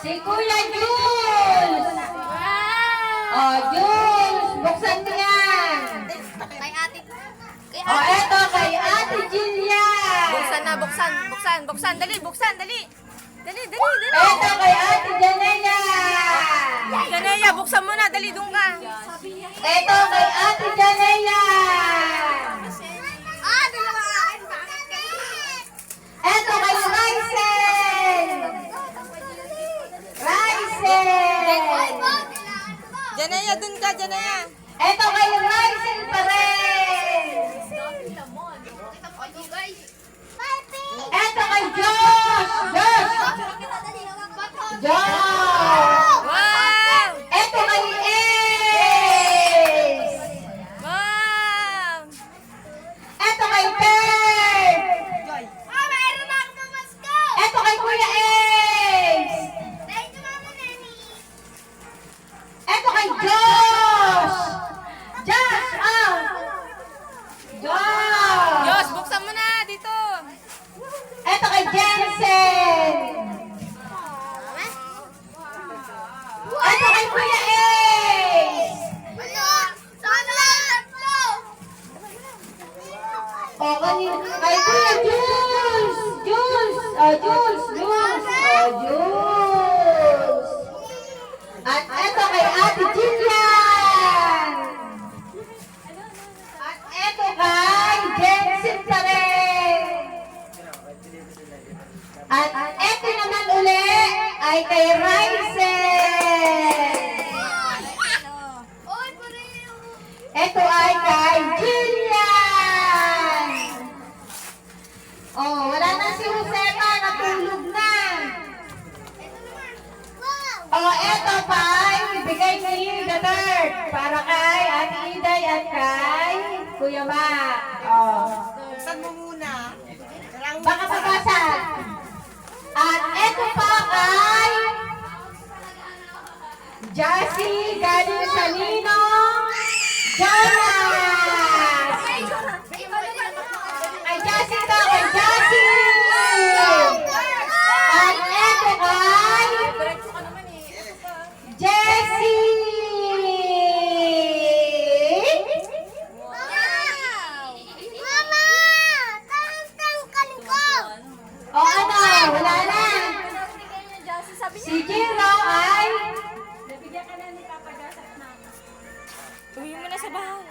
Si Kuya Jules! Oh, Jules! Buksan mo yan! Kay ate. Oh, eto kay Ate Jillian! Buksan na, buksan. Dali, buksan, dali. Dali. Eto kay Ate Janela! Janaya, buksan mo na, dali, doon ka. Eto kay Ate Janela! Dalawa. Eto kay Rysel! Rysel! Janaya, doon ka, Janaya. Eto kay Rysel pa rin! Eto kay Josh! Josh! Wow! Eto kay Ace! Wow! Eto kay Bert! Eto kay Kuya Ace! Eto kay Josh! Josh! Josh! Diyos, buksan mo na, dito. Eto kay Jensen! Eto kay Kuya Ace! O, kay Kuya Jules! Jules! Jules! Jules! At eto kay Ate Jillian! At eto kay Jensen pa rin! At eto naman uli ay kay Rysel! Ito ay kay Jillian! Oh, wala na si Josema, natulog na. Oh, ito pa ay ibigay ni the third para kay Ate Iday at kay Kuya Ma. Oh. Buksan mo muna. Baka mabasag. At ito pa kay Jassy galing sa Ninong Jonas. Kay Jassy to, kay Jassy. At ito kay Jessie. O ano, wala na. Si Jiro ay Uwi mo na sa bahay.